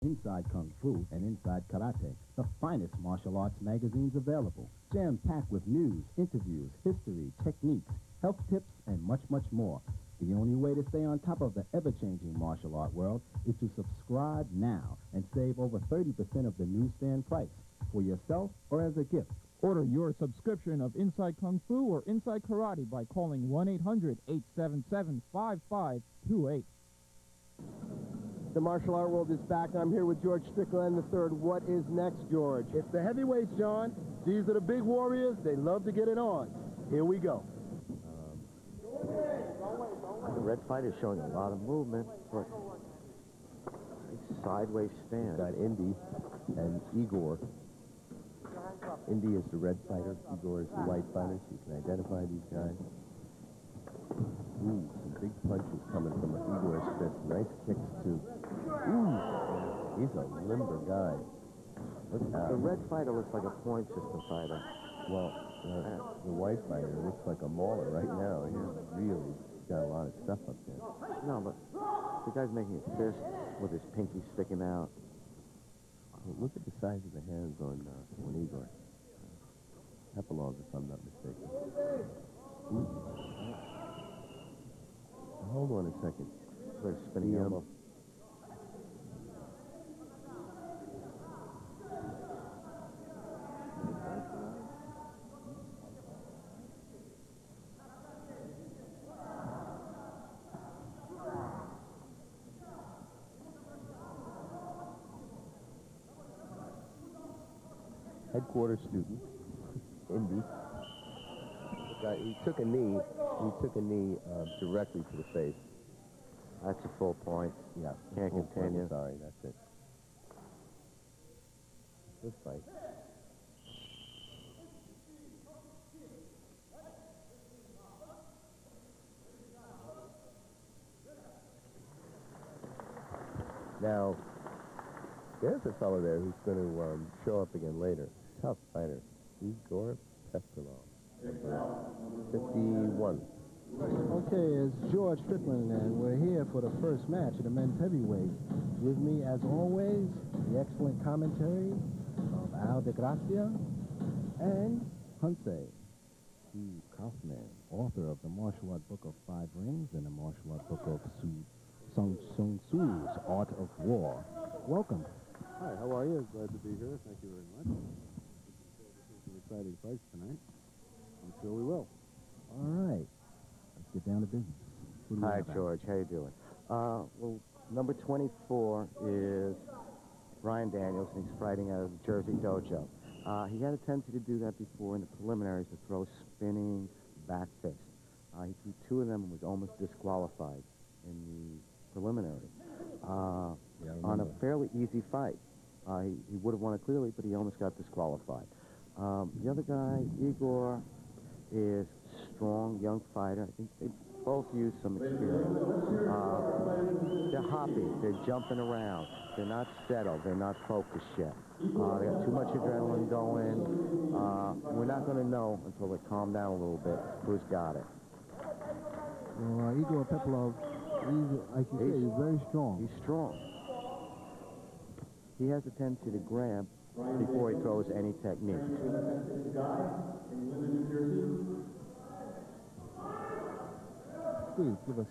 Inside Kung Fu and Inside Karate, the finest martial arts magazines available, jam-packed with news, interviews, history, techniques, health tips, and much, much more. The only way to stay on top of the ever-changing martial art world is to subscribe now and save over 30% of the newsstand price for yourself or as a gift. Order your subscription of Inside Kung Fu or Inside Karate by calling 1-800-877-5528. The martial art world is back. I'm here with George Strickland III. What is next, George? It's the heavyweights, John. These are the big warriors. They love to get it on. Here we go. The red fighter showing a lot of movement, but sideways stand. Got Indy and Igor. Indy is the red fighter. Igor is the white fighter. So you can identify these guys. Ooh, some big punches coming from Igor's fist. Nice kicks, too. Ooh, he's a limber guy. Look out. The red fighter looks like a point system fighter. Well, the white fighter looks like a mauler right now. He's really got a lot of stuff up there. No, but the guy's making a fist with his pinky sticking out. Well, look at the size of the hands on Igor. Epilog, if I'm not mistaken. Ooh. Hold on a second. There's spinning elbow. Headquarters student, Indy. He took a knee. He took a knee directly to the face. That's a full point. Yeah. Can't continue. Sorry, that's it. This fight. Now, there's a fellow there who's going to show up again later. Tough fighter. Igor Pepilov. 51. Okay, it's George Strickland, and we're here for the first match of the men's heavyweight. With me, as always, the excellent commentary of Al de Gracia and Hunsei Steve Kaufman, author of the martial art book of 5 Rings and the martial art book of Sun Tzu's Art of War. Welcome. Hi, how are you? Glad to be here. Thank you very much. Some exciting fights tonight. I'm sure we will. All right. Let's get down to business. Hi, George. How you doing? Well, number 24 is Ryan Daniels, and he's fighting out of the Jersey Dojo. He had a tendency to do that before in the preliminaries, to throw spinning back fists. He threw 2 of them and was almost disqualified in the preliminary. On a fairly easy fight. He would have won it clearly, but he almost got disqualified. The other guy, Igor, is strong, young fighter. I think they both use some experience. They're hoppy. They're jumping around. They're not settled. They're not focused yet. They got too much adrenaline going. We're not going to know until they calm down a little bit who's got it. well, Igor Pepilov. Like you say, he's very strong. He's strong. He has a tendency to grab before he throws any technique. Steve, give us.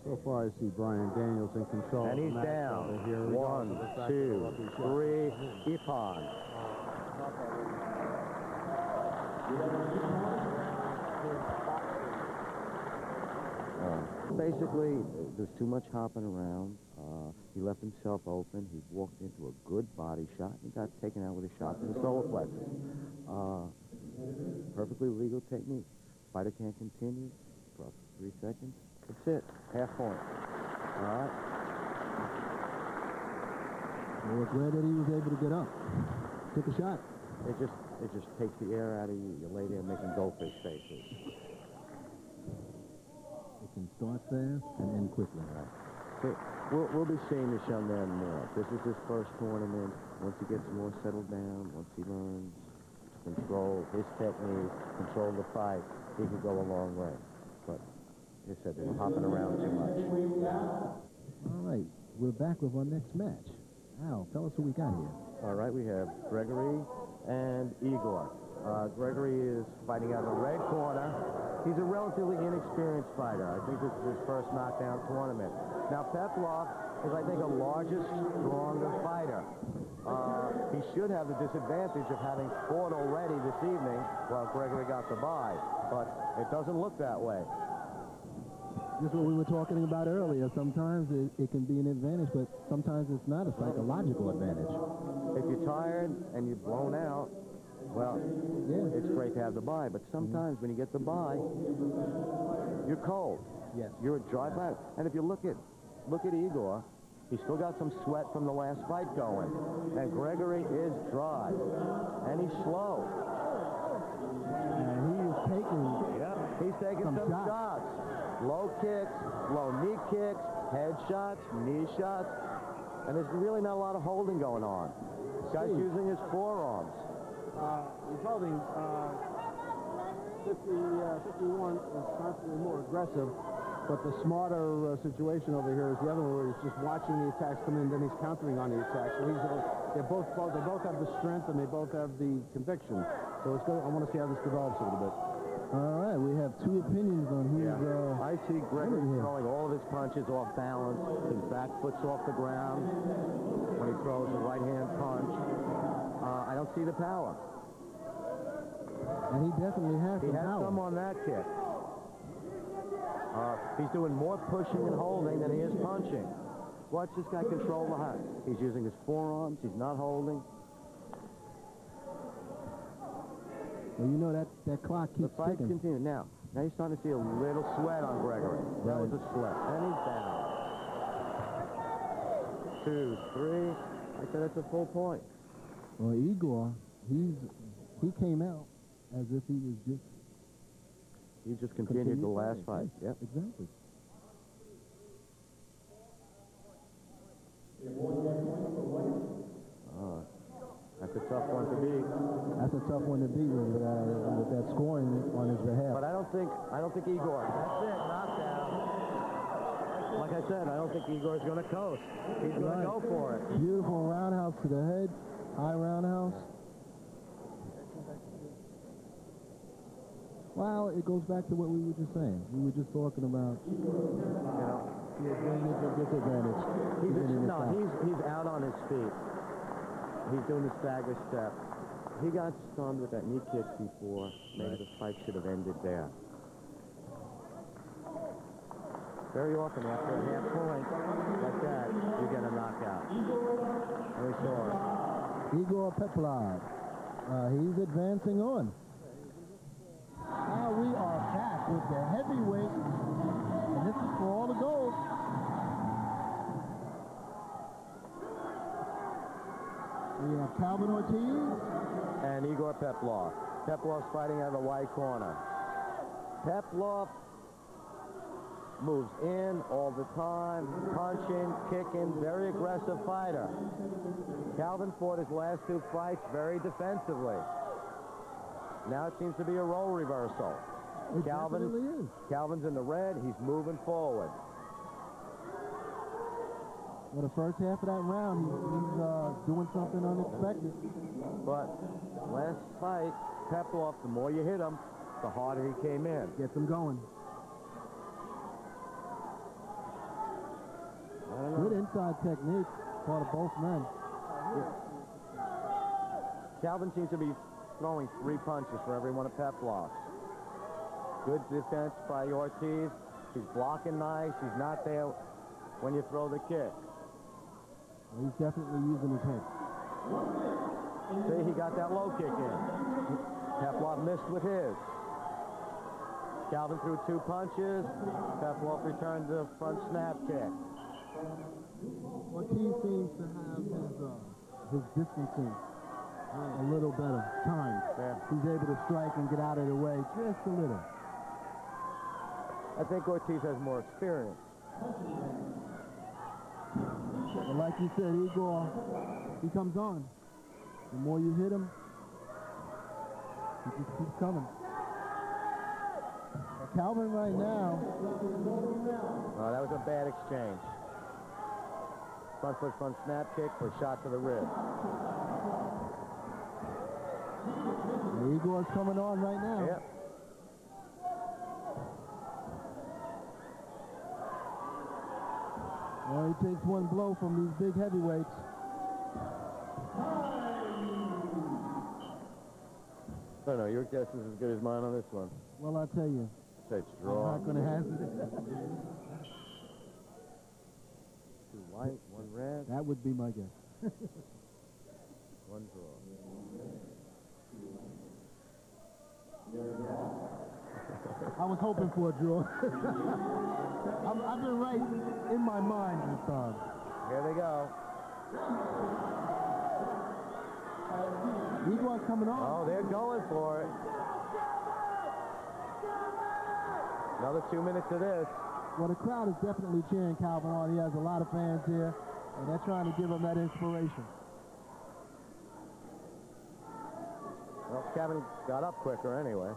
So far, I see Brian Daniels in control. And he's down. Here 1, 2, 3, Ippon. Basically, there's too much hopping around. He left himself open. He walked into a good body shot. He got taken out with a shot to the solar plexus. Perfectly legal technique. Fighter can't continue. For 3 seconds. That's it. Half point. All right. Well, it's rare that he was able to get up. Took a shot. It just takes the air out of you. You lay there making goldfish faces. It can start fast and end quickly. So we'll be seeing this young man more. This is his first tournament. Once he gets more settled down, once he learns to control his technique, control the fight, he can go a long way. But, like I said, they're hopping around too much. All right. we're back with our next match. Al, tell us who we got here. All right, we have Gregory and Igor. Gregory is fighting out of the red corner. He's a relatively inexperienced fighter. I think this is his first knockdown tournament. Now, Peplov is, I think, a larger, stronger fighter. He should have the disadvantage of having fought already this evening while Gregory got the bye, but it doesn't look that way. Just what we were talking about earlier. Sometimes it can be an advantage, but sometimes it's not a psychological advantage. If you're tired and you're blown out, well, yeah, it's great to have the bye, but sometimes when you get the bye, you're cold. Yes. You're a dry bite. And if you look at Igor, he's still got some sweat from the last fight going. And Gregory is dry. And he's slow. And he is taking he's taking some shots. Low kicks, low knee kicks, head shots, knee shots. And there's really not a lot of holding going on. This guy's using his forearms. He's holding 51 is constantly more aggressive, but the smarter situation over here is the other one where he's just watching the attacks come in, then he's countering on the attacks. So they both have the strength and they both have the conviction. So I want to see how this develops a little bit. All right, we have two opinions on who's I see Gregory throwing all of his punches off balance. His back foot's off the ground when he throws the right-hand punch. I don't see the power. And he definitely has He has some on that kick. He's doing more pushing and holding than he is punching. Watch this guy control the height. He's using his forearms. He's not holding. Well, you know that clock keeps The fight ticking. continues. Now you're starting to see a little sweat on Gregory. That was a slip. And he's down. 2, 3. I said that's a full point. Well, Igor, he came out as if he was just... He just continued the last fight. Yep. Exactly. That's a tough one to beat. That's a tough one to beat with that scoring on his behalf. But I don't think Igor. That's it, knockdown. Like I said, I don't think Igor's going to coast. He's going to go for it. Beautiful roundhouse to the head, high roundhouse. Well, it goes back to what we were just saying. We were just talking about, the advantage and disadvantage. He's out on his feet. He's doing the stagger step. He got stunned with that knee kick before. Maybe the fight should have ended there. Very often after a half point like that, you get a knockout. And we saw it. Igor Peplov. He's advancing on. Now we are back with the heavyweight, and this is for all the gold. We have Calvin Ortiz. And Igor Peplov. Peplov's fighting out of the white corner. Peplov moves in all the time, punching, kicking, very aggressive fighter. Calvin fought his last 2 fights very defensively. Now it seems to be a role reversal. Calvin's in the red. He's moving forward. Well, the first half of that round, he's doing something unexpected. But last fight, Peplov, the more you hit him, the harder he came in. Gets him going. Good inside technique, part of both men. Calvin seems to be throwing 3 punches for every one of Peplov's. Good defense by Ortiz. He's blocking nice. He's not there when you throw the kick. Well, he's definitely using his head. See, he got that low kick in. Peplov missed with his. Calvin threw 2 punches. Peplov returned the front snap kick. Ortiz seems to have his distancing a little better time. Yeah. He's able to strike and get out of the way just a little. I think Ortiz has more experience. But like you said, Igor, he comes on. The more you hit him, he just keeps coming. Calvin right now. Oh, that was a bad exchange. Front foot, front snap kick for a shot to the rib. Igor's coming on right now. Yep. Well, he takes one blow from these big heavyweights. No, no, your guess is as good as mine on this one. Well, I'll tell you. Say it's draw. I'm not going to hazard it. 2 white, 1 red. That would be my guess. 1 draw. I was hoping for a draw. I've been right in my mind this time. Here they go. Igor's coming on. Oh, they're going for it. Another 2 minutes of this. Well, the crowd is definitely cheering Calvin on. He has a lot of fans here, and they're trying to give him that inspiration. Well, Kevin got up quicker anyway.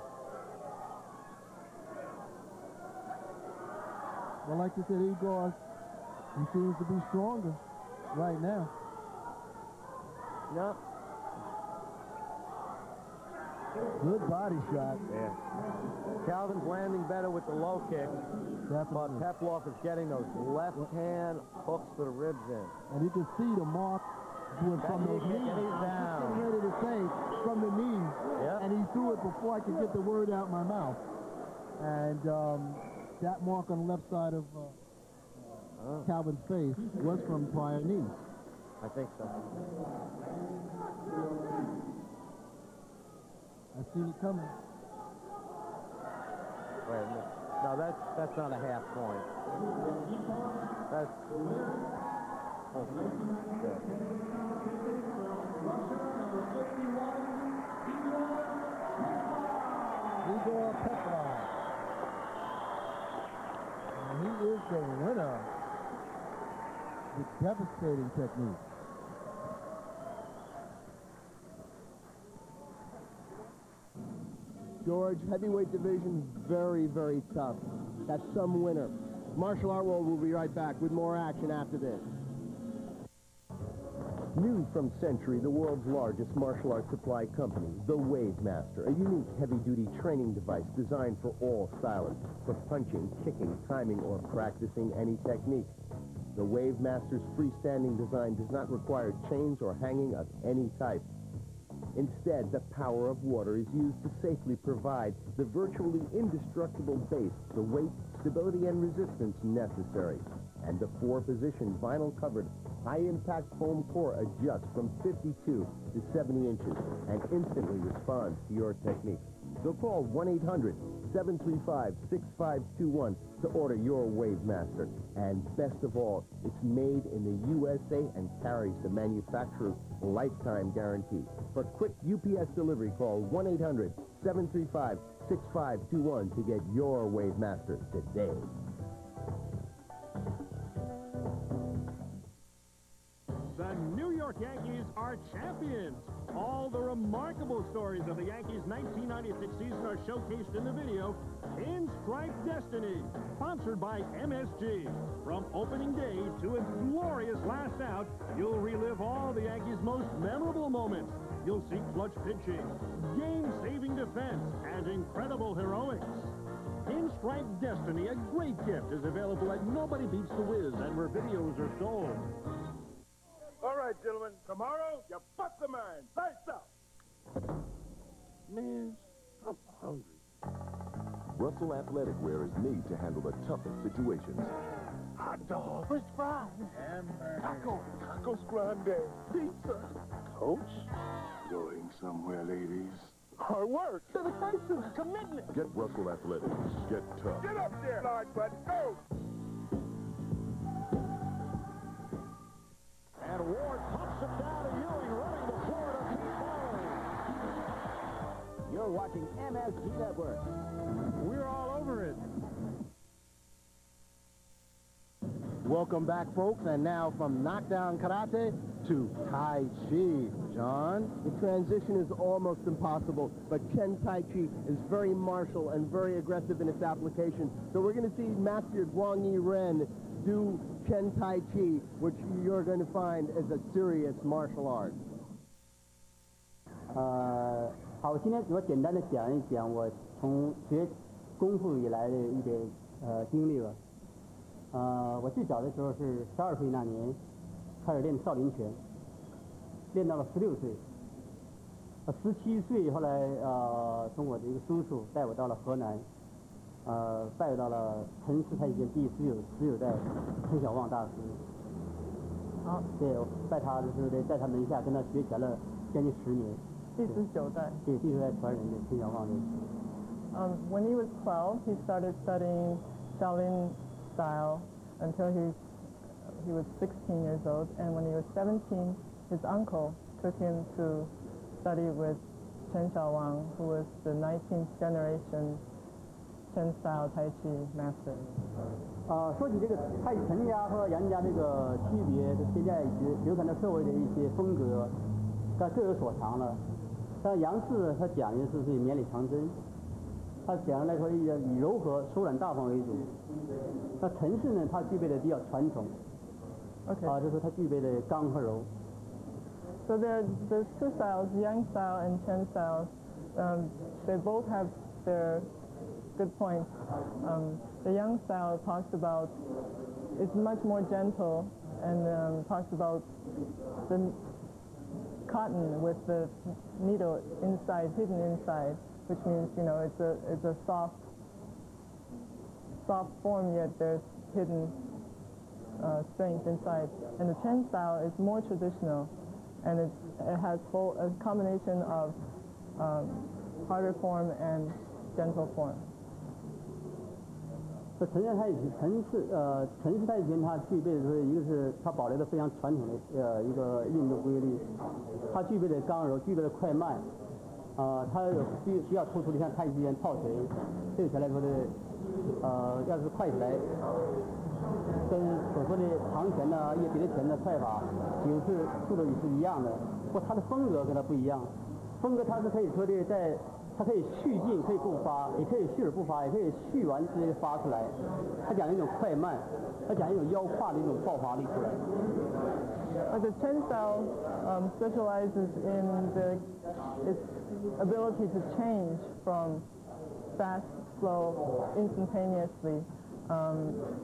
Well, like you said, Igor, he seems to be stronger right now. Yep. Good body shot. Yeah. Calvin's landing better with the low kick, Definitely. but Peploff is getting those left hand hooks to the ribs in. And you can see the mark doing from those knees. And he's I was down. just getting ready to say from the knees. Yep. And he threw it before I could get the word out my mouth. And that mark on the left side of Calvin's face was from prior knees. I think so. I've seen it coming. Wait a minute. No, that's not a half point. That's... Oh, good. Igor Petrov. And he is the winner with devastating technique. George, heavyweight division, very, very tough. That's some winner. Martial Art World will be right back with more action after this. New from Century, the world's largest martial arts supply company, the Wave Master, a unique heavy-duty training device designed for all stylists, for punching, kicking, timing, or practicing any technique. The Wave Master's freestanding design does not require chains or hanging of any type. Instead, the power of water is used to safely provide the virtually indestructible base, the weight, stability, and resistance necessary. And the 4-position vinyl-covered high-impact foam core adjusts from 52 to 70 inches and instantly responds to your technique. So call 1-800-735-6521 to order your Wave Master. And best of all, it's made in the USA and carries the manufacturer's lifetime guarantee. For quick UPS delivery, call 1-800-735-6521 to get your Wave Master today. The New York Yankees are champions. All the remarkable stories of the Yankees' 1996 season are showcased in the video, Pinstripe Destiny, sponsored by MSG. From opening day to its glorious last out, you'll relive all the Yankees' most memorable moments. You'll see clutch pitching, game-saving defense, and incredible heroics. Pinstripe Destiny, a great gift, is available at Nobody Beats the Wiz and where videos are sold. All right, gentlemen. Tomorrow, you bust the mine. Lights up. Man, I'm hungry. Russell Athletic Wear is made to handle the toughest situations. Hot dog. French fries. Hamburger. Tacos grande. Pizza. Coach, going somewhere, ladies. Hard work. Dedication. Commitment. Get Russell Athletic. Get tough. Get up there, large button. Go. And Ward pumps it down to Ewing, running the floor to Pete Molly. You're watching MSG Network. We're all over it. Welcome back, folks, and now from Knockdown Karate to Tai Chi. John? The transition is almost impossible, but Ken Tai Chi is very martial and very aggressive in its application. So we're going to see Master Guang Yi Ren do Ken Tai Chi, which you're going to find is a serious martial art? 好，我今天主要简单的讲一讲我从学功夫以来的一点经历吧。我最早的时候是12岁那年开始练少林拳，练到了16岁。17岁后来从我的一个叔叔带我到了河南，拜到了陈氏太极拳第十九代陈小旺大师。对，我拜他就是在他门下跟他学拳了将近10年。第19代。对，第19代传人的陈小旺的。When he was 12, he started studying Shaolin style until he was 16 years old, and when he was 17, his uncle took him to study with Chen Xiaowang, who was the 19th generation Chen style Tai Chi master. 说起这个陈家和杨家这个区别，现在流传到社会的一些风格，它各有所长了。像杨氏他讲的是绵里藏针，他讲的来说以柔和、舒软、大方为主。那陈氏呢，他具备的比较传统。就是说他具备的刚和柔。So there's two styles, Yang style and Chen style. They both have their good points. The Yang style talks about, it's much more gentle and talks about the cotton with the needle inside, hidden inside, which means, you know, it's a soft form, yet there's hidden strength inside. And the Chen style is more traditional, and it has a combination of harder form and gentle form. 这陈氏太极拳它具备的是一个是它保留的非常传统的一个运动规律，它具备的刚柔，具备的快慢，它有需要突出的像太极拳套锤，这个拳来说的，要是快起来，跟所说的长拳呐、别的拳的快法，有时速度也是一样的，不过它的风格跟它不一样，风格它是可以说的它可以续进，可以不发，也可以续而不发，也可以续完直接发出来。它讲一种快慢，它讲一种腰胯的一种爆发力出来。The Chen style specializes in its ability to change from fast, slow, instantaneously.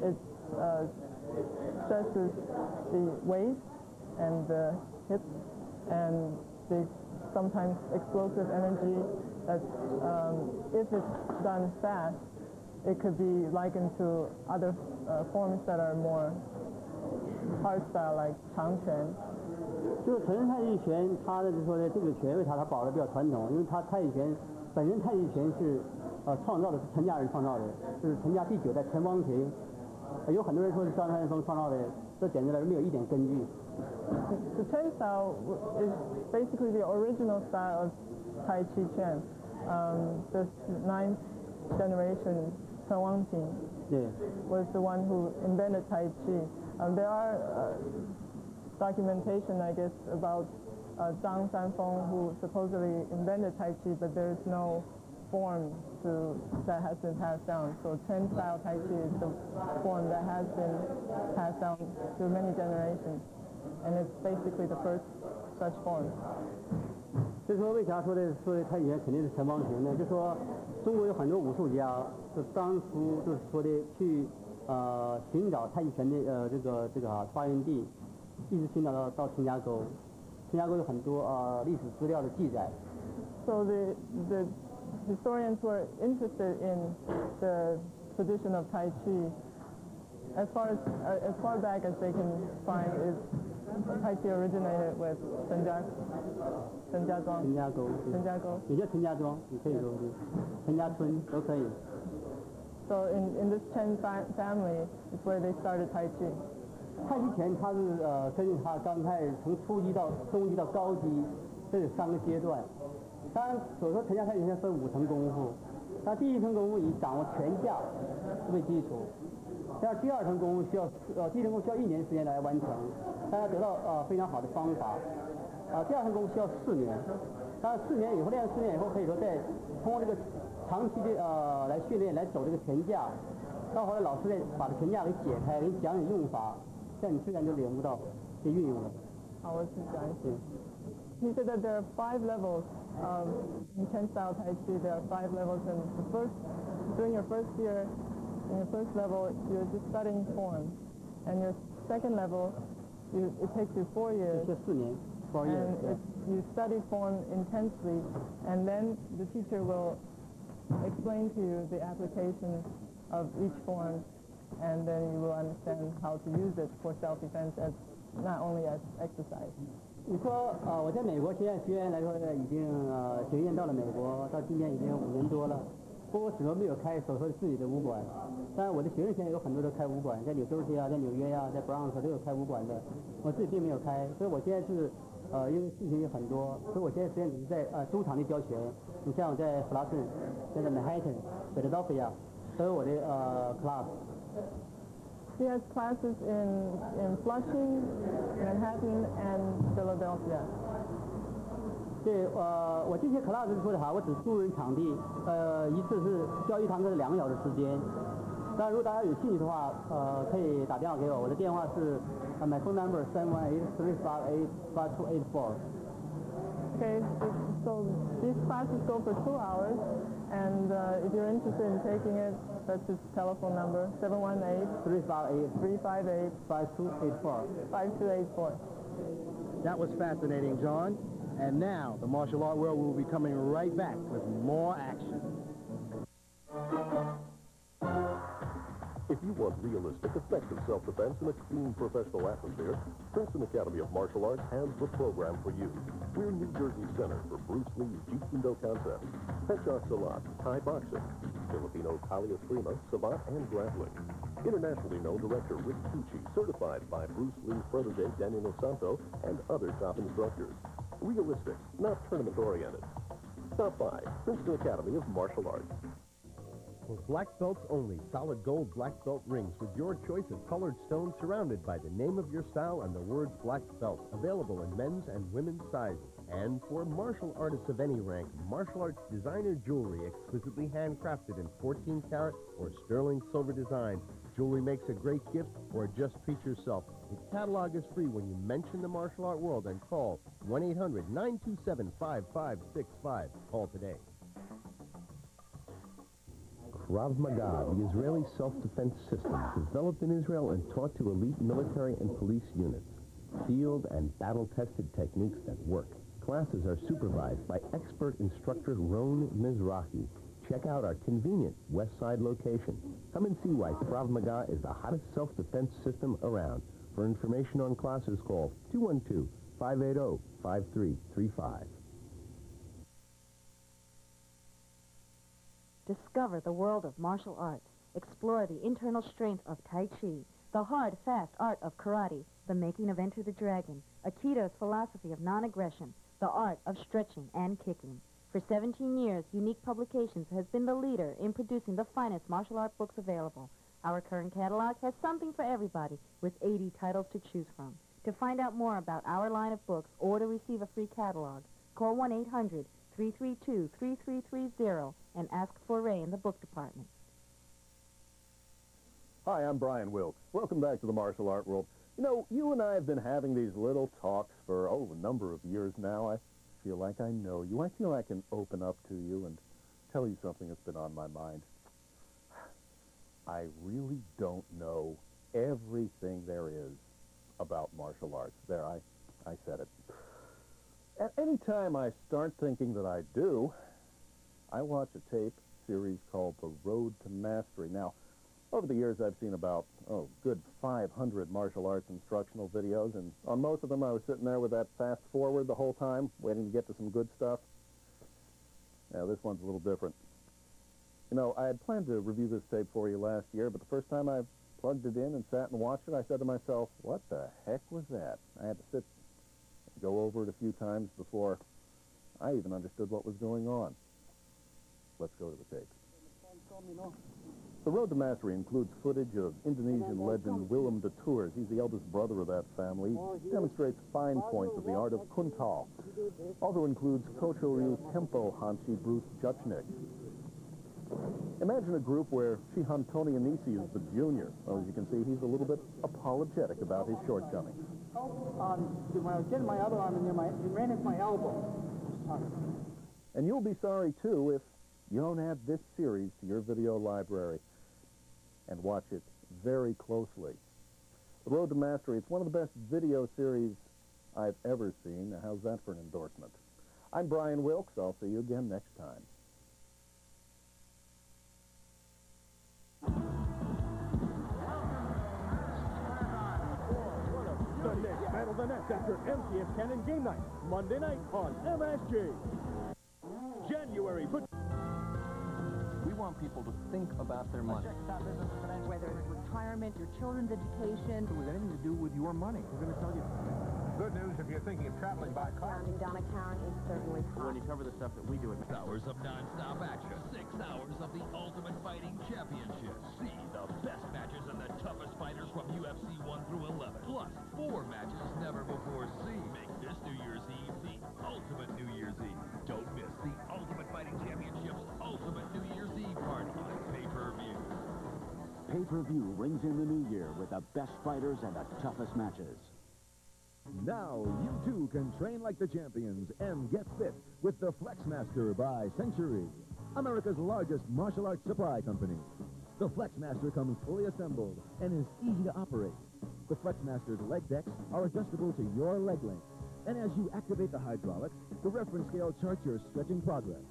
It stresses the waist and the hips and the sometimes explosive energy. That if it's done fast, it could be likened to other forms that are more hard style, like 长拳。就是陈氏太极拳，它的就说的这个拳为啥它保留比较传统？因为它太极拳本身太极拳是创造的是陈家人创造的，是陈家第9代陈王锤。有很多人说是张三丰创造的，这简直来说没有一点根据。The Chen style is basically the original style of Tai Chi Chuan. The 9th generation Chen Wangqing was the one who invented Tai Chi. There are documentation, I guess, about Zhang Sanfeng, who supposedly invented Tai Chi, but there is no form that has been passed down. So Chen style Tai Chi is the form that has been passed down through many generations, and it's basically the first such form. 所以说，为啥说的太极拳肯定是陈王拳呢？就说中国有很多武术家，就当初就是说的去寻找太极拳的这个发源地，一直寻找到陈家沟。陈家沟有很多历史资料的记载。So the historians were interested in the tradition of Tai Chi. As far back as they can find, Tai Chi originated with 陈家庄。也叫陈家庄，你可以说是陈家村都可以。So in this Chen family is where they started Tai Chi. 太极拳它是根据它刚开始从初级到中级到高级，这有3个阶段。当然，所说陈家太极拳分5层功夫，那第1层功夫以掌握拳架为基础，第2层功夫需要第1层功夫需要1年时间来完成，但要得到非常好的方法。第2层功夫需要4年，当然4年以后练4年以后，可以说再通过这个长期的来训练来走这个拳架，到后来老师呢把这评价给解开，给你讲用法，这样你自然就领悟到这运用了。好，我去讲一些。He said that there are 5 levels in Ken style Tai Chi. There are 5 levels, and during your first year, in your first level, you're just studying form, and your second level, it takes you 4 years. 4年，4 years. And you study form intensely, and then the teacher will explain to you the application of each form, and then you will understand how to use it for self-defense as not only as exercise. 你说我在美国现在学员来说呢，已经学院到了美国，到今年已经5年多了。不过我始终没有开所说自己的武馆，当然我的学生现在有很多都开武馆，在纽约啊，在纽约啊，在 Bronx 都有开武馆的，我自己并没有开，所以我现在是因为事情有很多，所以我现在实际上只是在租场地教学。你像我在弗拉顿，现在 Manhattan、Philadelphia 都有我的class。He has classes in Flushing, Manhattan, and Philadelphia. 对，我这些 class 说的好，我只租人场地，一次是教1堂课是2个小时时间。当然，如果大家有兴趣的话，可以打电话给我，我的电话是my phone number 318-358-5284。Okay, so these classes go for 2 hours, and if you're interested in taking it, that's his telephone number, 718-358-5284. That was fascinating, John. And now, the martial art world will be coming right back with more action. If you want realistic, effective self-defense in a clean professional atmosphere, Princeton Academy of Martial Arts has the program for you. We're New Jersey's center for Bruce Lee's Jiu-Jitsu concept, Penchak Salat, Thai boxing, Filipino Kali Eskrima, Savate, and grappling. Internationally known director Rick Tucci, certified by Bruce Lee's protege Daniel Santo and other top instructors. Realistic, not tournament-oriented. Stop by Princeton Academy of Martial Arts. For black belts only, solid gold black belt rings with your choice of colored stones surrounded by the name of your style and the words black belt, available in men's and women's sizes. And for martial artists of any rank, martial arts designer jewelry exquisitely handcrafted in 14-karat or sterling silver design. Jewelry makes a great gift or just treat yourself. The catalog is free when you mention the martial art world and call 1-800-927-5565. Call today. Krav Maga, the Israeli self-defense system, developed in Israel and taught to elite military and police units. Field and battle-tested techniques that work. Classes are supervised by expert instructor Ron Mizrahi. Check out our convenient West Side location. Come and see why Krav Maga is the hottest self-defense system around. For information on classes, call 212-580-5335. Discover the world of martial arts. Explore the internal strength of Tai Chi, the hard, fast art of karate, the making of Enter the Dragon, Aikido's philosophy of non-aggression, the art of stretching and kicking. For 17 years, Unique Publications has been the leader in producing the finest martial art books available. Our current catalog has something for everybody, with 80 titles to choose from. To find out more about our line of books or to receive a free catalog, call 1-800-332-3330 and ask for Ray in the book department. Hi, I'm Brian Wilkes. Welcome back to the martial art world. You know, you and I have been having these little talks for, a number of years now. I feel like I know you. I feel I can open up to you and tell you something that's been on my mind. I really don't know everything there is about martial arts. There, I said it. At any time I start thinking that I do, I watch a tape series called The Road to Mastery. Now, over the years, I've seen about, good 500 martial arts instructional videos, and on most of them, I was sitting there with that fast forward the whole time, waiting to get to some good stuff. Now, this one's a little different. You know, I had planned to review this tape for you last year, but the first time I plugged it in and sat and watched it, I said to myself, what the heck was that? I had to sit and go over it a few times before I even understood what was going on. Let's go to the tape. The Road to Mastery includes footage of Indonesian legend Willem de Tours. He's the eldest brother of that family. He demonstrates fine points of the art of Kuntal. Also includes Kocho Ryu Kempo Hanshi Bruce Juchnik. Imagine a group where Shihan Tonianisi is the junior. Well, as you can see, he's a little bit apologetic about his shortcomings. When I was getting my other arm in there, it ran into my elbow. And you'll be sorry, too, if you don't add this series to your video library and watch it very closely. The Road to Mastery, it's one of the best video series I've ever seen. Now, how's that for an endorsement? I'm Brian Wilkes. I'll see you again next time. The Knicks battle the Nets after MTS Cannon game night, Monday night on MSG. January. We want people to think about their money. Whether it's retirement, your children's education. With anything to do with your money. We're going to tell you. Good news if you're thinking of traveling by car. Rounding down a Karen is certainly When you cover the stuff that we do at hours of non-stop action, 6 hours of the Ultimate Fighting Championship. See the best matches and the toughest fighters from UFC 1 through 11. Plus, 4 matches never before seen. Make this New Year's Eve the ultimate New Year's Eve. Don't miss the Ultimate Fighting Championship's ultimate New Year's Eve party on pay-per-view. Pay-per-view rings in the new year with the best fighters and the toughest matches. Now you too can train like the champions and get fit with the Flexmaster by Century, America's largest martial arts supply company. The Flexmaster comes fully assembled and is easy to operate. The Flexmaster's leg decks are adjustable to your leg length, and as you activate the hydraulics, the reference scale charts your stretching progress.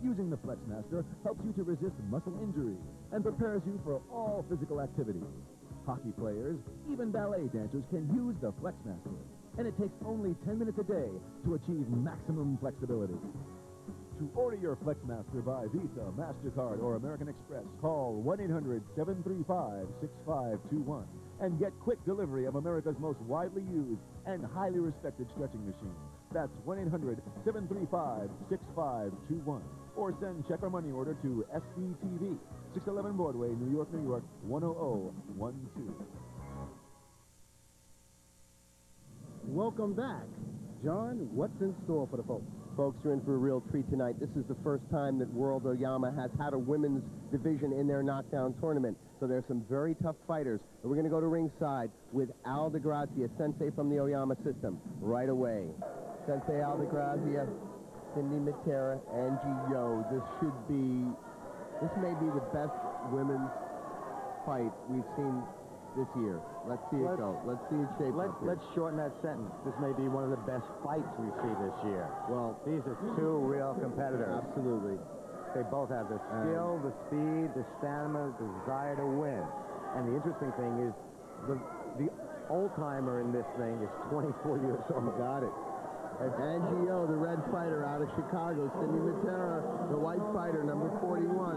Using the Flexmaster helps you to resist muscle injury and prepares you for all physical activities. Hockey players, even ballet dancers can use the Flexmaster, and it takes only 10 minutes a day to achieve maximum flexibility. To order your Flexmaster by Visa, MasterCard, or American Express, call 1-800-735-6521 and get quick delivery of America's most widely used and highly respected stretching machine. That's 1-800-735-6521. Or send check or money order to SCTV, 611 Broadway, New York, 10012. Welcome back. John, what's in store for the folks? Folks are in for a real treat tonight. This is the first time that World Oyama has had a women's division in their Knockdown tournament. So there's some very tough fighters. And we're going to go to ringside with Al DeGrazia, sensei from the Oyama system, right away. Sensei Al DeGrazia, Cindy Matera, Angie Yo. This may be the best women's fight we've seen this year. Let's see it go. Let's see it shape up. Let's shorten that sentence. This may be one of the best fights we see this year. Well, these are two real competitors. Absolutely. They both have the skill, the speed, the stamina, the desire to win. And the interesting thing is the old-timer in this thing is 24 years old. Got it. And Angie Yo, the red fighter out of Chicago. Cindy Matera, the white fighter, number 41.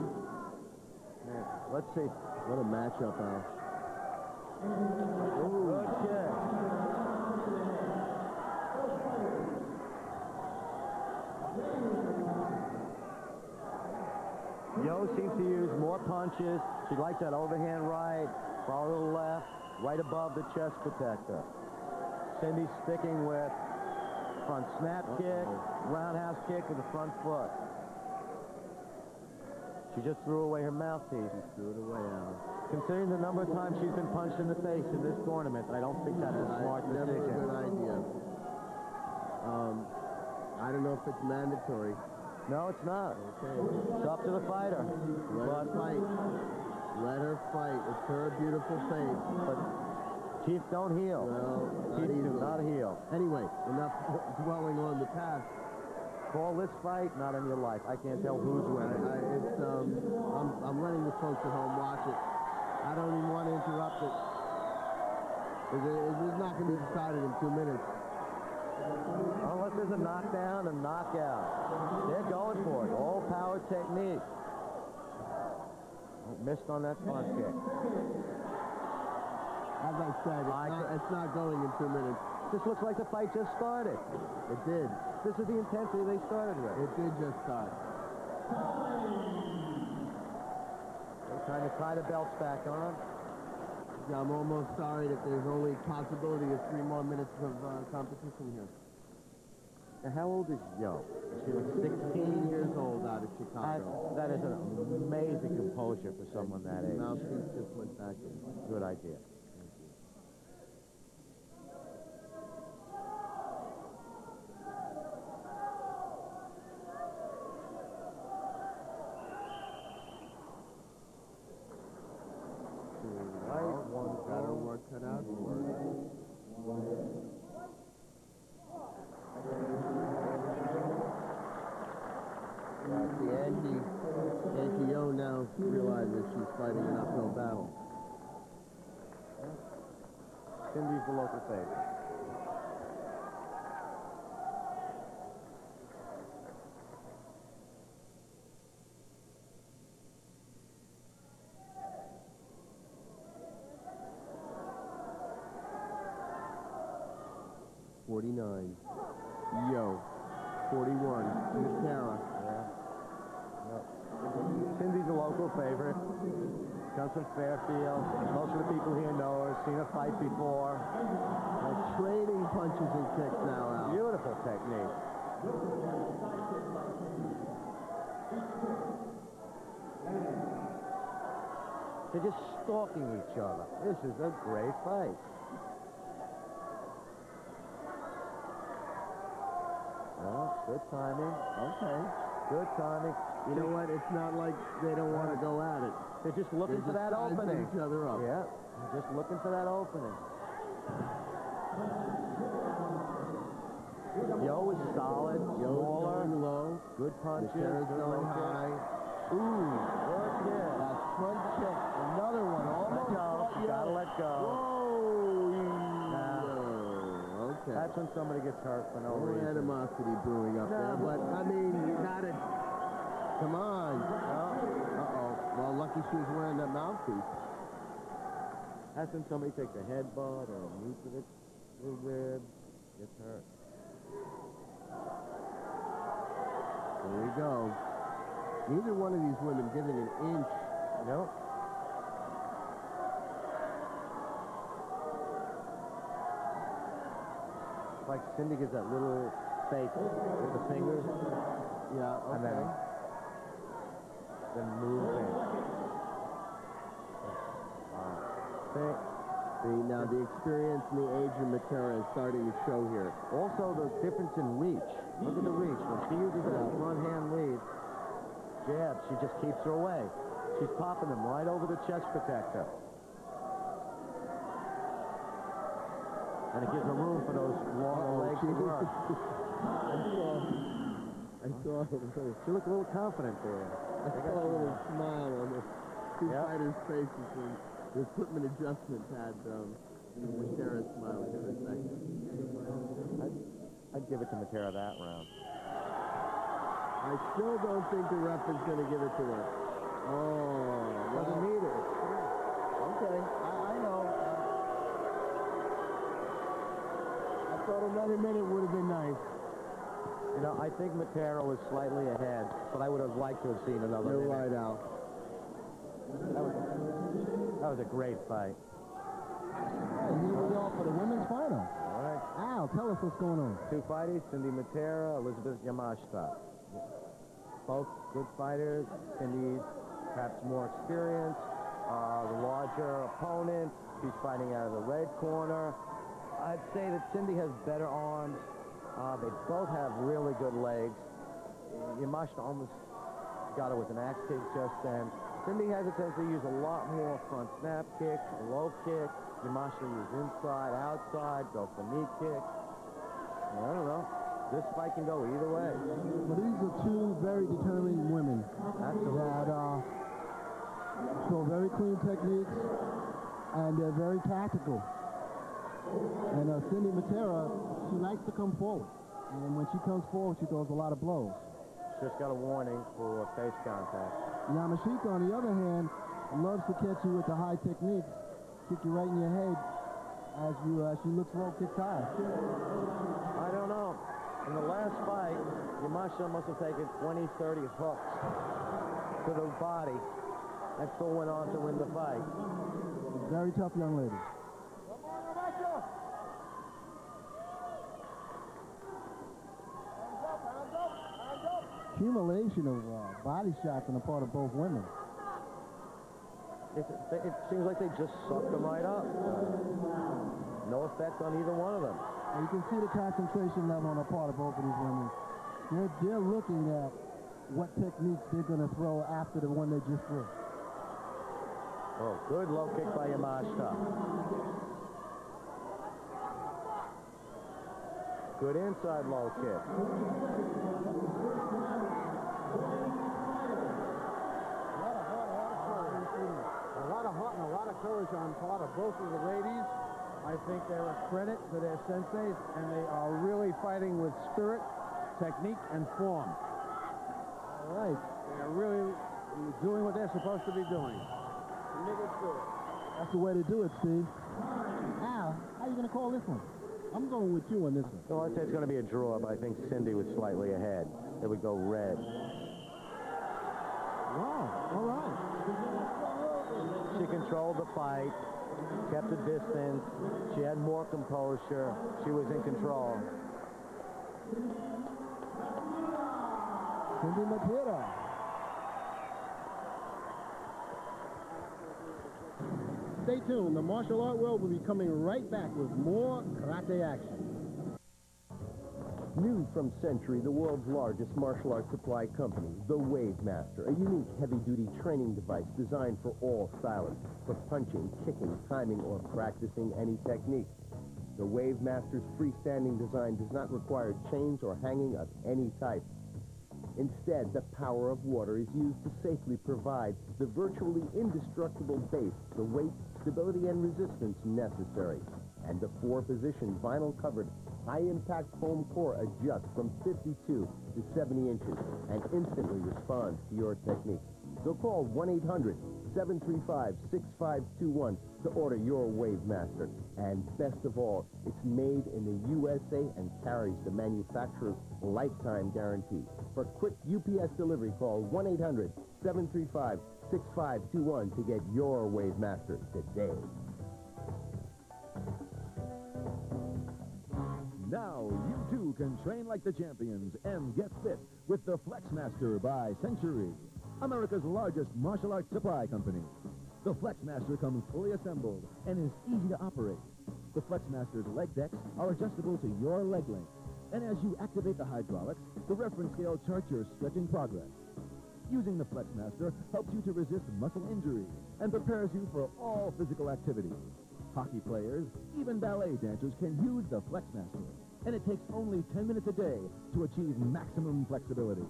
Man, let's see. What a matchup, Al. Good kick. Yo seems to use more punches. She likes that overhand right, follow to the left, right above the chest protector. Cindy's sticking with front snap kick, roundhouse kick with the front foot. She just threw away her mouthpiece. She threw it away, Al. Considering the number of times she's been punched in the face in this tournament, I don't think that's a smart decision. Never a good idea. I don't know if it's mandatory. No, it's not. Okay. It's up to the fighter. Let her fight. Let her fight. It's her beautiful face. But Chief, don't heal. Well, Chief, do not heal. Anyway, enough dwelling on the past. Call this fight, not in your life. I can't tell who's winning. I'm letting the folks at home watch it. I don't even want to interrupt it. It's not going to be decided in 2 minutes. Unless there's a knockdown and knockout. They're going for it. All power technique. Missed on that front kick. As I said, it's not going in 2 minutes. This looks like the fight just started. It did. This is the intensity they started with. It did just start. They're trying to tie the belts back on. I'm almost sorry that there's only possibility of 3 more minutes of competition here. Now, how old is Yo? Is she like 16 years old out of Chicago. That is an amazing composure for someone that age. Mouthpiece just went back in. Good idea. One's got her work cut out for her. See, Angie Yo now realizes she's fighting an uphill battle. Cindy's the local favorite. Yo, 41, Matera. Cindy's a local favorite. Comes from Fairfield. Most of the people here know her. Seen her fight before. Trading punches and kicks now out. Beautiful technique. They're just stalking each other. This is a great fight. Well, good timing. Okay. Good timing. You know what? It's not like they don't want to go at it. They're just looking for that opening. Each other up. Yeah. They're just looking for that opening. Yo is solid. Yo's going low. Good punches. Matera's going high. Ooh. Good kick. That front kick. Another one. Almost. You gotta let go. Okay. That's when somebody gets hurt for no reason. Animosity brewing up there, but I mean, you got it. Come on. Uh-oh. Well, lucky she was wearing that mouthpiece. That's when somebody takes a headbutt or a knee to the rib, gets hurt. There we go. Neither one of these women giving an inch. Nope. Like Cindy gives that little fake with the fingers. Yeah, okay. And then moves in. See, now the experience and the age of Matera is starting to show here. Also, the difference in reach. Look at the reach. When she uses that front hand lead, jab, she just keeps her away. She's popping them right over the chest protector. And it gives her room for those long legs to work. I saw she looked a little confident there. I saw a little smile on the two fighters' faces when the equipment adjustment had Matera's smile for a second. I'd give it to Matera that round. I still don't think the ref is going to give it to her. Oh, doesn't need it. Okay, I know. I thought another minute would have been nice. You know, I think Matera was slightly ahead, but I would have liked to have seen another You're minute. right, Al. That was a great fight. And here we go for the women's final. All right. Al, tell us what's going on. Two fighters, Cindy Matera, Elizabeth Yamashita. Both good fighters. Cindy's perhaps more experienced, the larger opponent. She's fighting out of the red corner. I'd say that Cindy has better arms. They both have really good legs. Yamashita almost got her with an axe kick just then. Cindy has a tendency to use a lot more front snap kicks, low kick. Yamashita uses inside, outside, go for knee kick. I don't know. This fight can go either way. Well, these are two very determined women that show very clean techniques, and they're very tactical. And Cindy Matera, she likes to come forward. And when she comes forward, she throws a lot of blows. Just got a warning for face contact. Yamashita, on the other hand, loves to catch you with the high techniques, kick you right in your head as she looks low, kicks high. I don't know. In the last fight, Yamashita must have taken 20, 30 hooks to the body and still went on to win the fight. Very tough young lady. accumulation of body shots on the part of both women. It seems like they just sucked them right up. No effect on either one of them. And you can see the concentration level on the part of both of these women. They're looking at what techniques they're going to throw after the one they just threw. Oh, good low kick by Yamashita. Good inside low kick. A lot of heart and a lot of courage on part of both of the ladies. I think they're a credit to their senseis, and they are really fighting with spirit, technique, and form. All right. They're really doing what they're supposed to be doing. That's the way to do it, Steve. Al, how are you going to call this one? I'm going with you on this one. No, I'd say it's going to be a draw, but I think Cindy was slightly ahead. It would go red. Wow, all right. She controlled the fight, kept a distance. She had more composure. She was in control. Cindy Matera. Stay tuned. The martial art world will be coming right back with more karate action. New from Century, the world's largest martial arts supply company, the Wave Master, a unique heavy-duty training device designed for all styles, for punching, kicking, timing, or practicing any technique. The Wave Master's freestanding design does not require chains or hanging of any type. Instead, the power of water is used to safely provide the virtually indestructible base, the weight, stability, and resistance necessary. And the 4-position vinyl-covered high-impact foam core adjusts from 52 to 70 inches and instantly responds to your technique. So call 1-800-735-6521 to order your Wave Master. And best of all, it's made in the USA and carries the manufacturer's lifetime guarantee. For quick UPS delivery, call 1-800-735-6521 to get your Wave Master today. Now you too can train like the champions and get fit with the Flexmaster by Century, America's largest martial arts supply company. The Flexmaster comes fully assembled and is easy to operate. The Flexmaster's leg decks are adjustable to your leg length, and as you activate the hydraulics, the reference scale charts your stretching progress. Using the Flexmaster helps you to resist muscle injury and prepares you for all physical activity. Hockey players, even ballet dancers can use the Flexmaster, and it takes only 10 minutes a day to achieve maximum flexibility.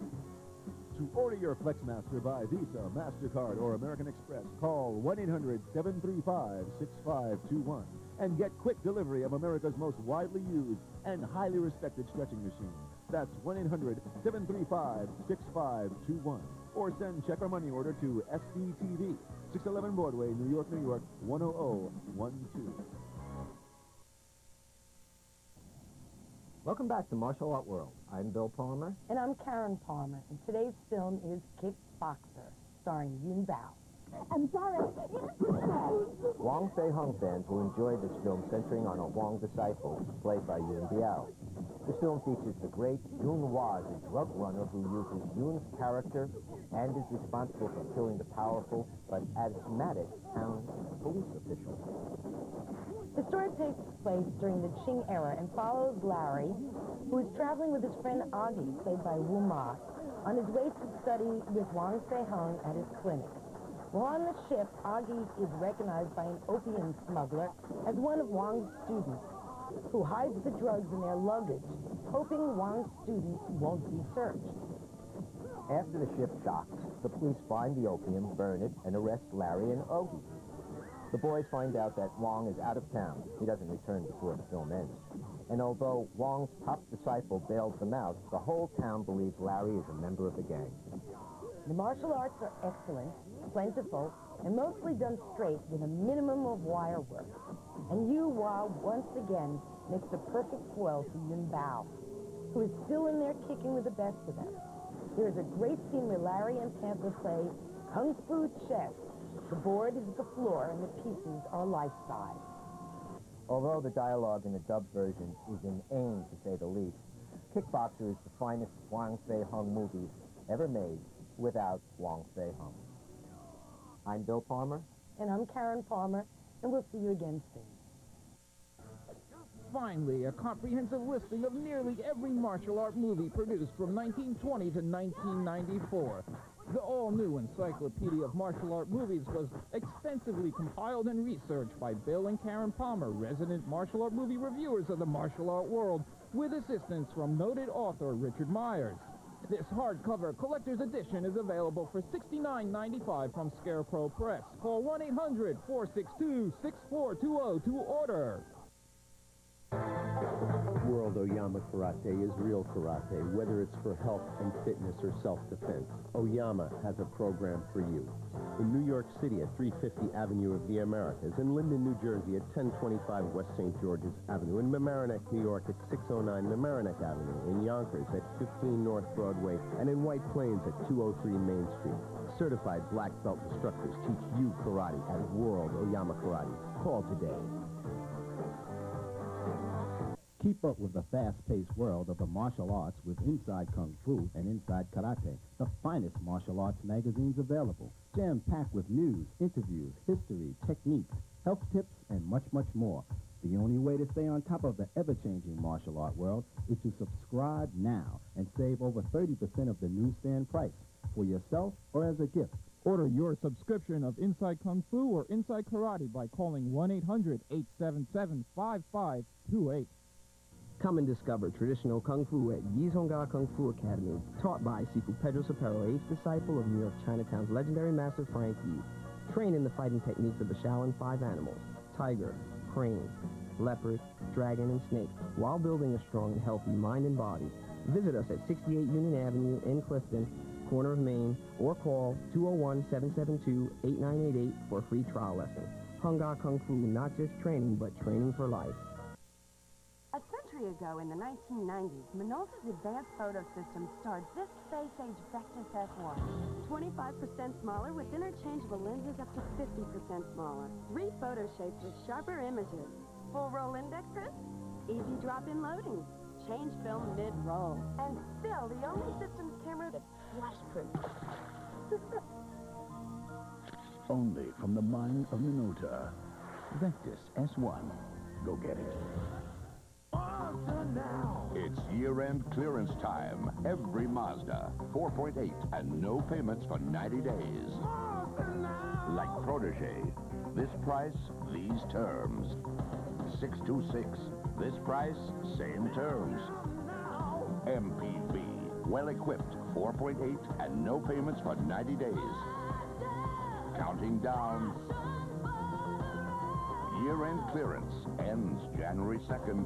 To order your Flexmaster by Visa, MasterCard, or American Express, call 1-800-735-6521 and get quick delivery of America's most widely used and highly respected stretching machine. That's 1-800-735-6521. Or send check or money order to SCTV, 611 Broadway, New York, 10012. Welcome back to Martial Art World. I'm Bill Palmer. And I'm Karen Palmer. And today's film is Kickboxer, starring Yun Bao. I'm sorry. Wong Fei-hung fans will enjoy this film centering on a Wong disciple, played by Yun Biao. This film features the great Yun Hua, the drug runner who uses Yun's character and is responsible for killing the powerful but asthmatic town police official. The story takes place during the Qing era and follows Larry, who is traveling with his friend Augie, played by Wu Ma, on his way to study with Wang Fei-hung at his clinic. While on the ship, Augie is recognized by an opium smuggler as one of Wang's students, who hides the drugs in their luggage, hoping Wang's students won't be searched. After the ship docks, the police find the opium, burn it, and arrest Larry and Augie. The boys find out that Wong is out of town. He doesn't return before the film ends. And although Wong's top disciple bails them out, the whole town believes Larry is a member of the gang. The martial arts are excellent, plentiful, and mostly done straight with a minimum of wire work. And Yu Hua once again makes the perfect foil to Yun Bao, who is still in there kicking with the best of them. There is a great scene where Larry and Panther play Kung Fu chess. The board is the floor and the pieces are life-size. Although the dialogue in the dubbed version is inane, to say the least, Kickboxer is the finest Wang Fei-hung movie ever made without Wong Fei Hung. I'm Bill Palmer. And I'm Karen Palmer, and we'll see you again soon. Finally, a comprehensive listing of nearly every martial art movie produced from 1920 to 1994. The all-new Encyclopedia of Martial Art Movies was extensively compiled and researched by Bill and Karen Palmer, resident martial art movie reviewers of the martial art world, with assistance from noted author Richard Myers. This hardcover collector's edition is available for $69.95 from Scarecrow Press. Call 1-800-462-6420 to order. World Oyama Karate is real karate, whether it's for health and fitness or self-defense. Oyama has a program for you. In New York City at 350 Avenue of the Americas, in Linden, New Jersey at 1025 West St. George's Avenue, in Mamaroneck, New York at 609 Mamaroneck Avenue, in Yonkers at 15 North Broadway, and in White Plains at 203 Main Street. Certified black belt instructors teach you karate at World Oyama Karate. Call today. Keep up with the fast-paced world of the martial arts with Inside Kung Fu and Inside Karate, the finest martial arts magazines available, jam-packed with news, interviews, history, techniques, health tips, and much, much more. The only way to stay on top of the ever-changing martial art world is to subscribe now and save over 30% of the newsstand price for yourself or as a gift. Order your subscription of Inside Kung Fu or Inside Karate by calling 1-800-877-5528. Come and discover traditional Kung Fu at Yizhonga Kung Fu Academy, taught by Sifu Pedro Sapero, 8th disciple of New York Chinatown's legendary master Frank Yi. Train in the fighting techniques of the Shaolin 5 animals, tiger, crane, leopard, dragon, and snake, while building a strong and healthy mind and body. Visit us at 68 Union Avenue in Clifton, corner of Maine, or call 201-772-8988 for a free trial lesson. Hunga Kung Fu, not just training, but training for life. A century ago in the 1990s, Minolta's advanced photo system starred this space-age Vectus S1. 25% smaller with interchangeable lenses up to 50% smaller. 3 photo shapes with sharper images. Full roll index print, easy drop-in loading, change film mid-roll. And still the only system's camera that's flash-proof. Only from the mind of Minolta. Vectus S1. Go get it. It's year-end clearance time. Every Mazda, 4.8 and no payments for 90 days. Like Protege, this price, these terms. 626, this price, same terms. MPV, well-equipped, 4.8 and no payments for 90 days. Counting down. Year-end clearance ends January 2nd.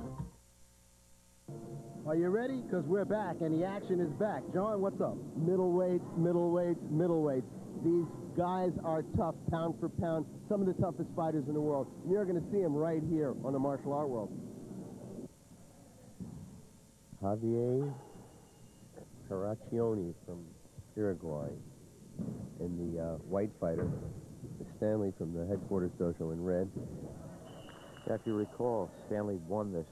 Are you ready? Because we're back, and the action is back. John, what's up? Middleweights, middleweights, middleweights. These guys are tough, pound for pound, some of the toughest fighters in the world. And you're going to see them right here on the Martial Art World. Javier Caraccioni from Uruguay, and the white fighter, Stanley from the headquarters dojo in red. If you recall, Stanley won this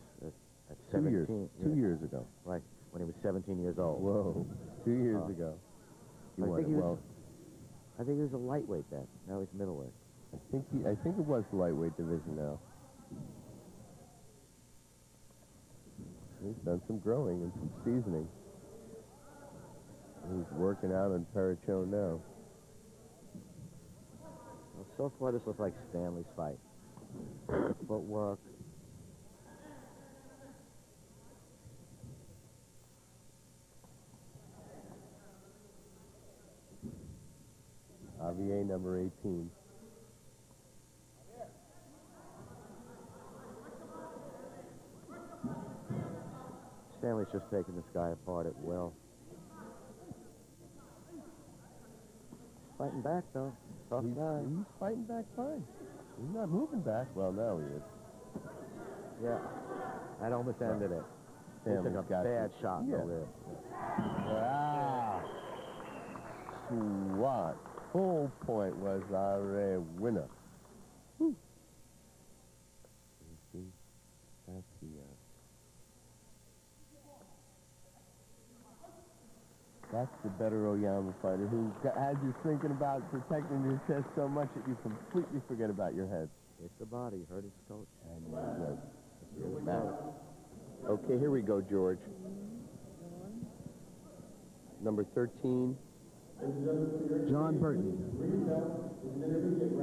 at 17. 2 years ago. Right, when he was 17 years old. Whoa, 2 years ago. He won it well. I think he was a lightweight then. Now he's middleweight. I think it was the lightweight division now. He's done some growing and some seasoning. He's working out on Perichon now. Well, so far this looks like Stanley's fight. Footwork. Javier, number 18. Stanley's just taking this guy apart at will. Fighting back, though. Tough guy. He's fighting back fine. He's not moving back. Well, now he is. Yeah. That almost ended it. He took a bad shot over there. Ah! Swat. Full point was our winner. Whew. That's the... That's the better Oyama fighter who has you thinking about protecting your chest so much that you completely forget about your head. Hit the body, hurt his coach. And back. Okay, here we go, George. Number 13. John Burton.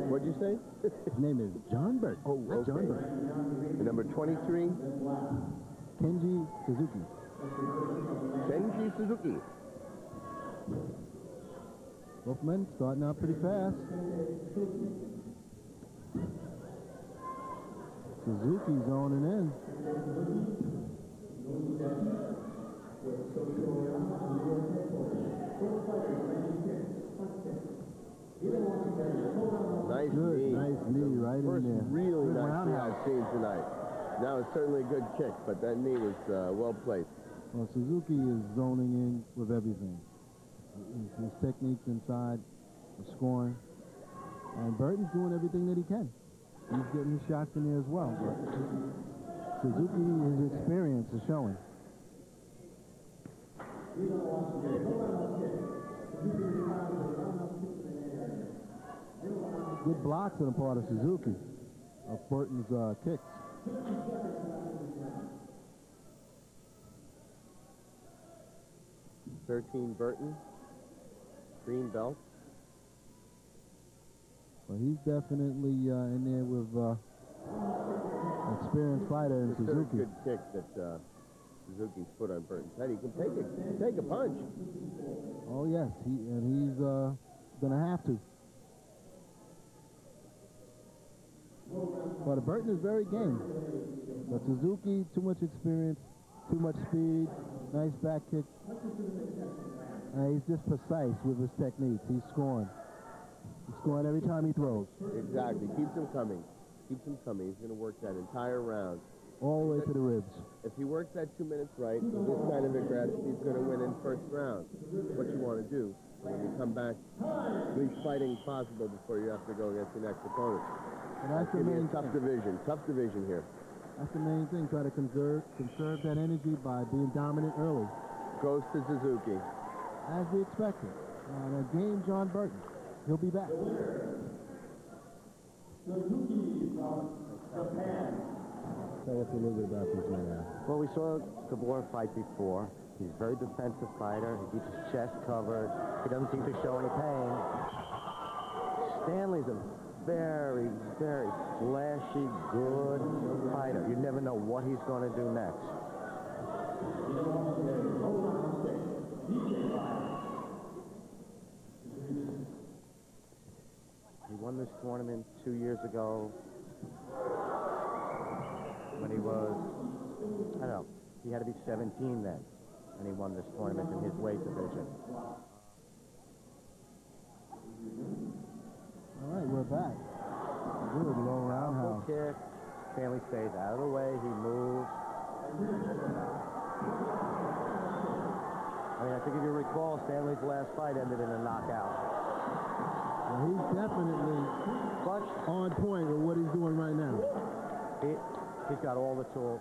What'd you say? His name is John Burton. Oh, okay. John Burton. And number 23. Kenji Suzuki. Kenji Suzuki. Both men starting out pretty fast. Suzuki zoning in. Nice good, knee. nice knee right First in there. really Good nice knee roundhouse. I've seen tonight. Now, it's certainly a good kick, but that knee was well placed. Well, Suzuki is zoning in with everything. His techniques inside, the scoring. And Burton's doing everything that he can. He's getting his shots in there as well. But Suzuki, his experience is showing. Good blocks on the part of Suzuki, of Burton's kicks. Burton, green belt. Well, he's definitely in there with experienced fighter in It's a Suzuki. good kick that Suzuki's put on Burton's head. He can take a punch. Oh yes, he's gonna have to. But Burton is very game. But Suzuki, too much experience, too much speed, nice back kick. He's just precise with his techniques. He's scoring. He's scoring every time he throws. Exactly. Keeps him coming. Keeps him coming. He's going to work that entire round. All the way to the ribs. If he works that 2 minutes right, with this kind of aggression, he's going to win in first round. What you want to do when you come back, at least fighting possible before you have to go against your next opponent. And that's the main tough division. Tough division here. That's the main thing. Try to conserve that energy by being dominant early. Goes to Suzuki. As we expected. And game John Burton. He'll be back. Tell us a little bit about this man. Well, we saw Gabor fight before. He's a very defensive fighter. He keeps his chest covered. He doesn't seem to show any pain. Stanley's a very, very flashy, good fighter. You never know what he's going to do next. He won this tournament 2 years ago when he was, I don't know, he had to be 17 then, and he won this tournament in his weight division. All right, we're back. Good low roundhouse. Kick. Stanley stays out of the way. He moves. I mean, I think if you recall, Stanley's last fight ended in a knockout. Well, he's definitely on point with what he's doing right now. He's got all the tools.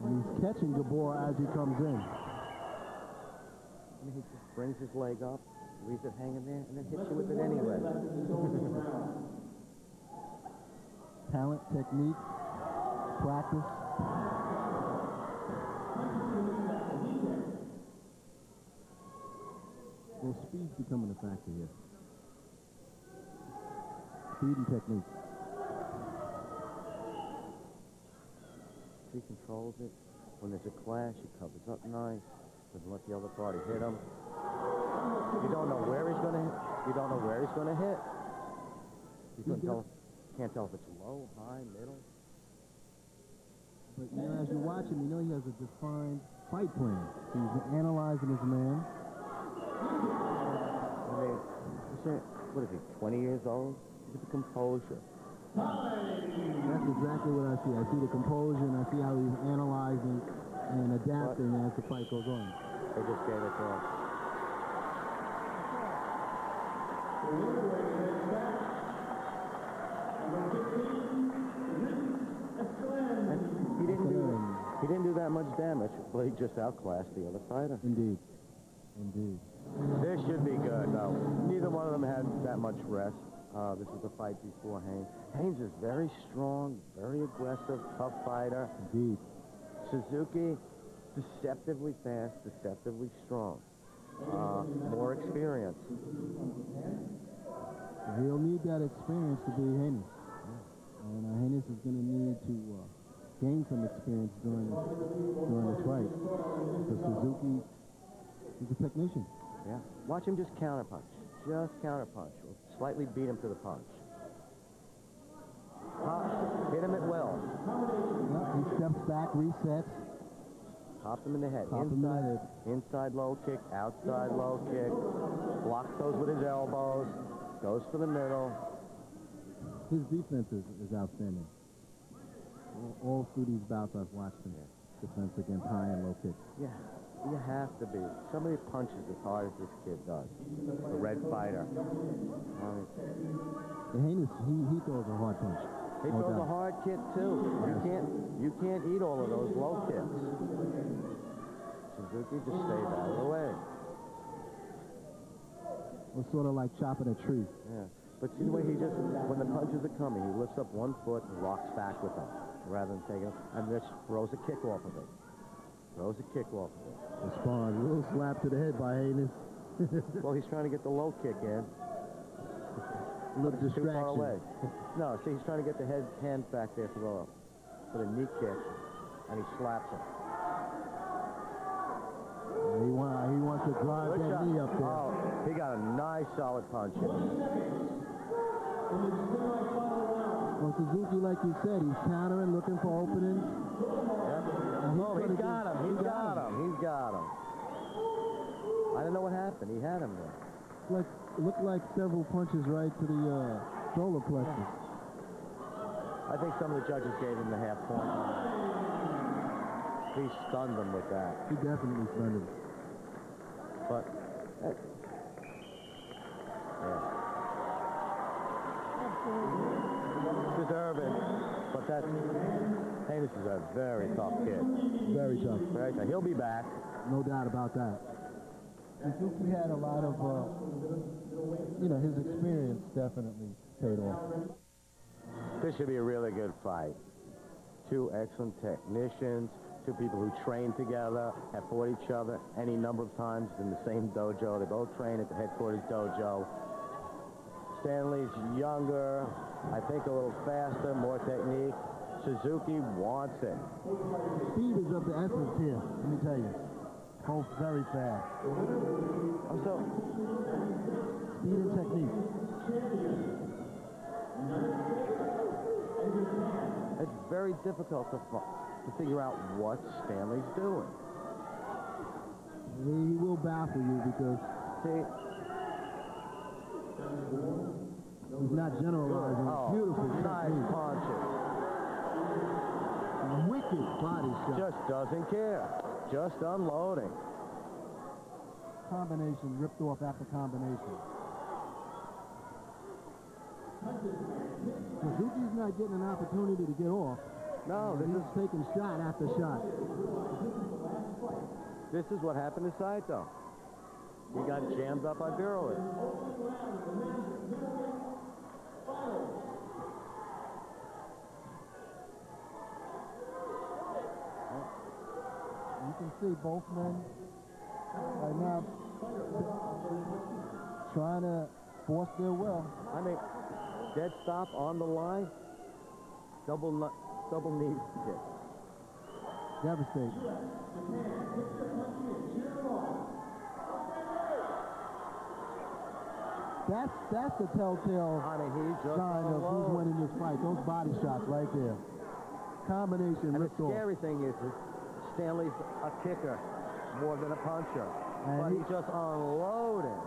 And he's catching Gabor as he comes in. I mean, he just brings his leg up, leaves it hanging there, and then hits you with it anyway. Talent, technique, practice. Well, speed's becoming a factor here. Speed and technique. He controls it. When there's a clash, he covers up nice. Doesn't let the other party hit him. You don't know where he's going to hit. You don't know where he's going to hit. You can't tell if it's low, high, middle. But, you know, as you watch him, you know he has a defined fight plan. He's analyzing his man. I mean, what is he, 20 years old? Look at the composure. That's exactly what I see. I see the composure, and I see how he's analyzing and adapting as the fight goes on. They just gave it to him. He didn't do that much damage, but he just outclassed the other fighter. Indeed. Indeed. This should be good, though. Neither one of them had that much rest. This was the fight before Haynes. Haynes is very strong, very aggressive, tough fighter. Indeed. Suzuki, deceptively fast, deceptively strong. More experience. He'll need that experience to be Haynes. And Haynes is going to need to gain some experience during the fight. Because Suzuki is a technician. Yeah. Watch him just counterpunch. Just counterpunch. Or slightly beat him to the punch. Hit him at will. Yeah, he steps back, resets. Popped him in the head. Pop him in the head. Inside low kick, outside low kick. Blocks those with his elbows. Goes to the middle. His defense is outstanding. All through these bouts I've watched him. Defense against high and low kicks. Yeah, you have to be. Somebody punches as hard as this kid does. The red fighter. Haynes, he throws a hard punch. He throws a hard kick too. You can't eat all of those low kicks. Suzuki just stays out of the way. It's sort of like chopping a tree. Yeah. But see the way he just, when the punches are coming, he lifts up one foot and rocks back with them, rather than taking them, and just throws a kick off of it. Throws a kick off of it. Responds. A little slap to the head by Haynes. Well, he's trying to get the low kick in. A little distraction. Too far away. No, see, he's trying to get the hand back there for the knee kick, and he slaps him. He wants to drive that knee up there. Oh, he got a nice solid punch in. Well, Suzuki, like you said, he's countering, looking for openings. Yeah. Oh, he's got him. He's got him. I don't know what happened. He had him there. It looked like several punches right to the solar plexus. I think some of the judges gave him the half point. He stunned him with that. He definitely stunned him. But, yeah. Deserving. But Haynes is a very tough kid. Very tough. Very tough. He'll be back. No doubt about that. Suzuki had a lot of, his experience definitely paid off. This should be a really good fight. Two excellent technicians, two people who train together, have fought each other any number of times in the same dojo. They both train at the headquarters dojo. Stanley's younger, I think a little faster, more technique. Suzuki wants it. Speed is of the essence here, let me tell you. Both very fast. Speed and technique. It's very difficult to figure out what Stanley's doing. He will baffle you because he's not generalizing. Beautiful nice punches. Wicked body shot. Just doesn't care. Just unloading. Combination ripped off after combination. Suzuki's not getting an opportunity to get off. No, he's taking shot after shot. This is what happened to Saito. He got jammed up on Gurley. You can see both men right now trying to force their will. I mean, dead stop on the line, double knee kick. Devastating. That's the telltale sign of who's winning this fight. Those body shots right there. Combination ripped off. The scary thing is Stanley's a kicker more than a puncher. But he's just unloading.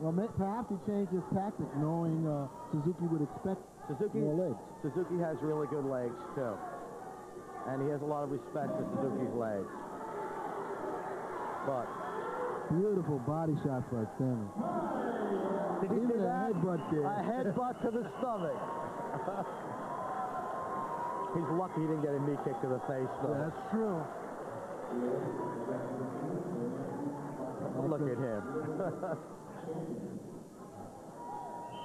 Well, perhaps he changed his tactic knowing Suzuki would expect more legs. Suzuki has really good legs, too. And he has a lot of respect for Suzuki's legs. But beautiful body shot for Stanley. Did you see that? A headbutt there. A headbutt to the stomach. He's lucky he didn't get a knee kick to the face, though. That's true. Look at him.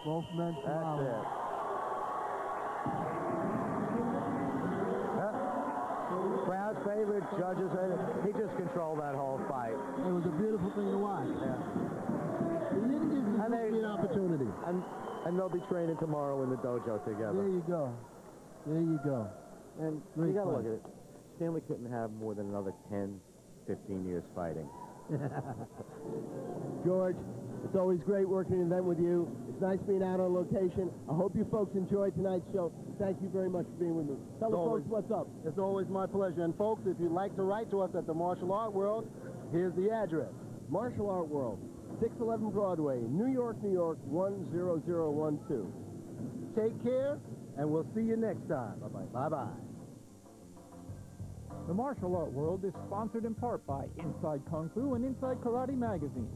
Both men That's it. Crowd favorite, judges favorite. He just controlled that whole fight. It was a beautiful thing to watch. Yeah. He didn't give me an opportunity. And they'll be training tomorrow in the dojo together. There you go. There you go. And you got to look at it. Stanley couldn't have more than another 10, 15 years fighting. George, it's always great working an event with you. It's nice being out on location. I hope you folks enjoyed tonight's show. Thank you very much for being with me. Tell the folks what's up. It's always my pleasure. And folks, if you'd like to write to us at the Martial Art World, here's the address. Martial Art World, 611 Broadway, New York, New York, 10012. Take care, and we'll see you next time. Bye-bye. Bye-bye. The Martial Art World is sponsored in part by Inside Kung Fu and Inside Karate Magazine.